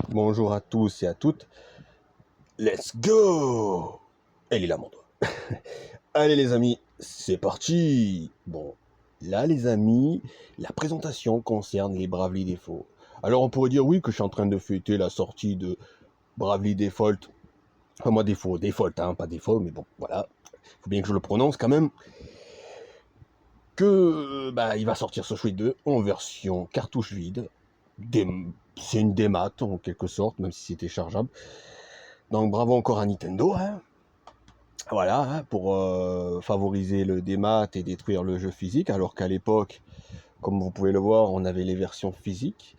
Bonjour à tous et à toutes. Let's go! Elle est là, mon doigt. Allez les amis, c'est parti! Bon, là les amis, la présentation concerne les Bravely Default. Alors on pourrait dire oui que je suis en train de fêter la sortie de Bravely Default. Enfin moi Default, hein, pas Default, mais bon, voilà. Faut bien que je le prononce quand même. Que bah il va sortir ce Switch 2 en version cartouche vide. C'est une démat en quelque sorte, même si c'est téléchargeable. Donc bravo encore à Nintendo, hein. Voilà, hein, pour favoriser le démat et détruire le jeu physique, alors qu'à l'époque, comme vous pouvez le voir, on avait les versions physiques.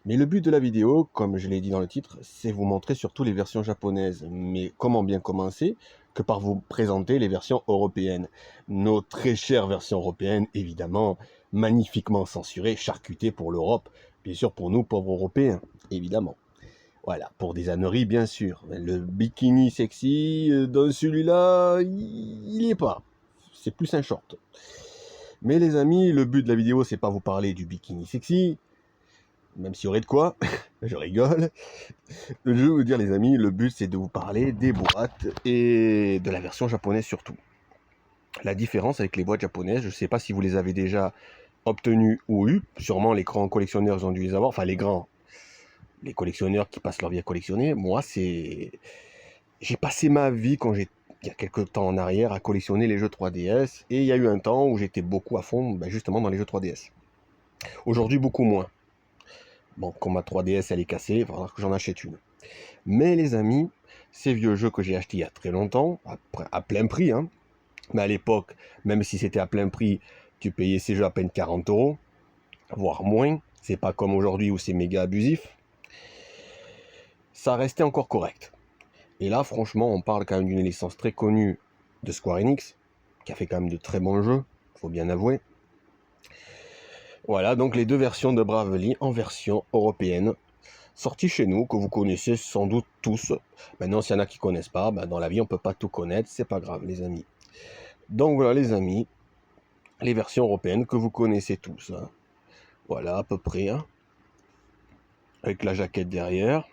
Mais le but de la vidéo, comme je l'ai dit dans le titre, c'est vous montrer surtout les versions japonaises. Mais comment bien commencer que par vous présenter les versions européennes. Nos très chères versions européennes, évidemment, magnifiquement censurées, charcutées pour l'Europe, bien sûr pour nous pauvres Européens, évidemment. Voilà, pour des âneries, bien sûr. Le bikini sexy, dans celui-là, il n'y est pas. C'est plus un short. Mais les amis, le but de la vidéo, c'est pas vous parler du bikini sexy, même s'il y aurait de quoi, je rigole. Je veux vous dire, les amis, le but, c'est de vous parler des boîtes et de la version japonaise surtout. La différence avec les boîtes japonaises, je ne sais pas si vous les avez déjà obtenues ou eues, sûrement les grands collectionneurs, ils ont dû les avoir, enfin les grands, les collectionneurs qui passent leur vie à collectionner. Moi, j'ai passé ma vie il y a quelques temps en arrière à collectionner les jeux 3DS et il y a eu un temps où j'étais beaucoup à fond justement dans les jeux 3DS. Aujourd'hui beaucoup moins. Bon, comme ma 3DS elle est cassée, il va falloir que j'en achète une. Mais les amis, ces vieux jeux que j'ai achetés il y a très longtemps, à plein prix, hein, mais à l'époque, même si c'était à plein prix, tu payais ces jeux à peine 40 euros, voire moins, c'est pas comme aujourd'hui où c'est méga abusif, ça restait encore correct. Et là, franchement, on parle quand même d'une licence très connue de Square Enix, qui a fait quand même de très bons jeux, faut bien avouer. Voilà, donc les deux versions de Bravely en version européenne, sorties chez nous, que vous connaissez sans doute tous. Maintenant, s'il y en a qui connaissent pas, bah, dans la vie, on peut pas tout connaître, c'est pas grave, les amis. Donc voilà, les amis, les versions européennes que vous connaissez tous. Hein. Voilà, à peu près, hein, avec la jaquette derrière.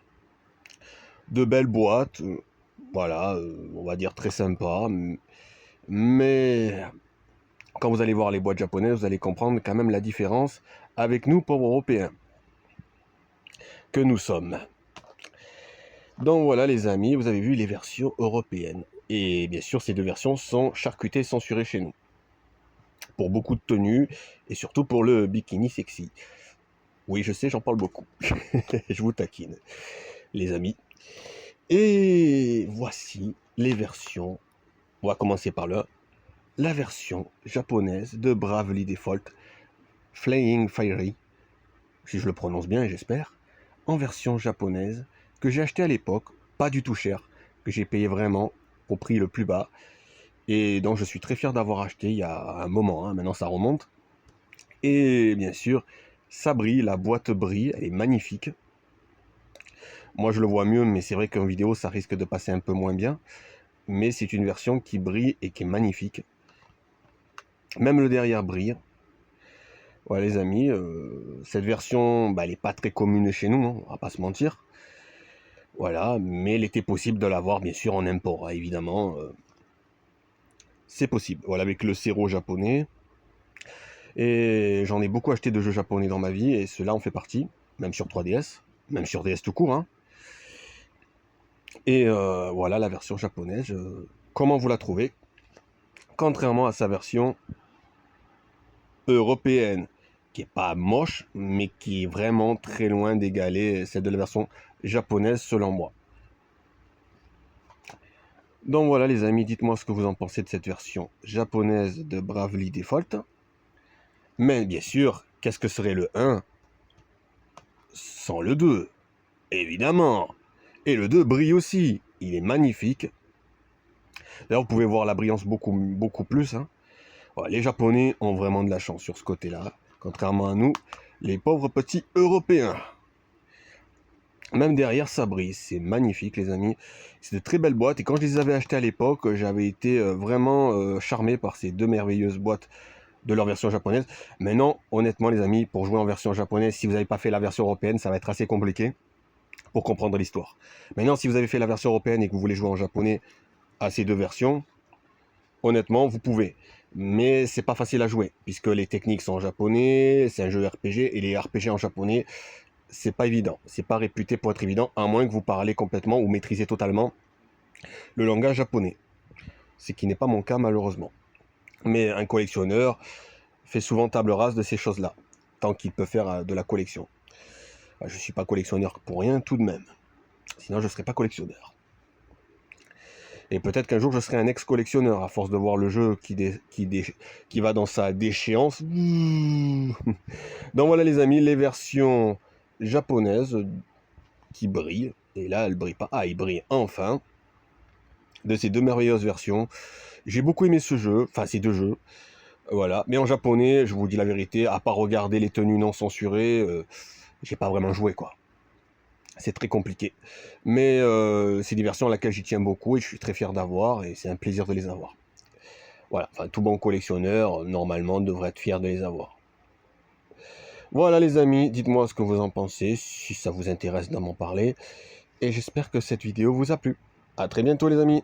De belles boîtes, voilà, on va dire très sympa, mais quand vous allez voir les boîtes japonaises, vous allez comprendre quand même la différence avec nous, pauvres Européens, que nous sommes. Donc voilà les amis, vous avez vu les versions européennes. Et bien sûr, ces deux versions sont charcutées et censurées chez nous. Pour beaucoup de tenues, et surtout pour le bikini sexy. Oui, je sais, j'en parle beaucoup. Je vous taquine, les amis. Et voici les versions. On va commencer par là. La version japonaise de Bravely Default Flying Fiery, si je le prononce bien, j'espère, en version japonaise, que j'ai acheté à l'époque, pas du tout cher, que j'ai payé vraiment au prix le plus bas, et dont je suis très fier d'avoir acheté il y a un moment, hein, maintenant ça remonte. Et bien sûr, ça brille, la boîte brille, elle est magnifique. Moi je le vois mieux, mais c'est vrai qu'en vidéo ça risque de passer un peu moins bien, mais c'est une version qui brille et qui est magnifique. Même le derrière brille. Ouais les amis, cette version, bah, elle n'est pas très commune chez nous, hein, on va pas se mentir. Voilà, mais il était possible de l'avoir bien sûr en import, hein, évidemment. C'est possible. Voilà, avec le Zero japonais. Et j'en ai beaucoup acheté de jeux japonais dans ma vie, et ceux-là en fait partie, même sur 3DS, même sur DS tout court. Hein. Et voilà la version japonaise. Comment vous la trouvez? Contrairement à sa version européenne, qui est pas moche, mais qui est vraiment très loin d'égaler celle de la version japonaise selon moi. Donc voilà les amis, dites-moi ce que vous en pensez de cette version japonaise de Bravely Default. Mais bien sûr, qu'est-ce que serait le 1 sans le 2? Évidemment. Et le 2 brille aussi, il est magnifique. D'ailleurs vous pouvez voir la brillance beaucoup plus. Hein. Voilà, les Japonais ont vraiment de la chance sur ce côté-là, contrairement à nous, les pauvres petits Européens. Même derrière, ça brille, c'est magnifique les amis. C'est de très belles boîtes et quand je les avais achetées à l'époque, j'avais été vraiment charmé par ces deux merveilleuses boîtes de leur version japonaise. Mais non, honnêtement les amis, pour jouer en version japonaise, si vous n'avez pas fait la version européenne, ça va être assez compliqué. pour comprendre l'histoire. Maintenant, si vous avez fait la version européenne et que vous voulez jouer en japonais à ces deux versions, honnêtement, vous pouvez. Mais c'est pas facile à jouer, puisque les techniques sont en japonais, c'est un jeu RPG, et les RPG en japonais, c'est pas évident. C'est pas réputé pour être évident, à moins que vous parlez complètement ou maîtrisez totalement le langage japonais. Ce qui n'est pas mon cas, malheureusement. Mais un collectionneur fait souvent table rase de ces choses-là, tant qu'il peut faire de la collection. Je ne suis pas collectionneur pour rien, tout de même. Sinon, je ne serais pas collectionneur. Et peut-être qu'un jour, je serai un ex-collectionneur, à force de voir le jeu qui va dans sa déchéance. Donc voilà les amis, les versions japonaises qui brillent. Et là, elles ne brillent pas. Ah, ils brillent enfin. De ces deux merveilleuses versions. J'ai beaucoup aimé ce jeu, enfin ces deux jeux. Voilà. Mais en japonais, je vous dis la vérité, à part regarder les tenues non censurées, j'ai pas vraiment joué, quoi. C'est très compliqué. Mais c'est des versions à laquelle j'y tiens beaucoup et je suis très fier d'avoir et c'est un plaisir de les avoir. Voilà, enfin tout bon collectionneur, normalement, devrait être fier de les avoir. Voilà les amis, dites-moi ce que vous en pensez, si ça vous intéresse d'en parler. Et j'espère que cette vidéo vous a plu. A très bientôt les amis.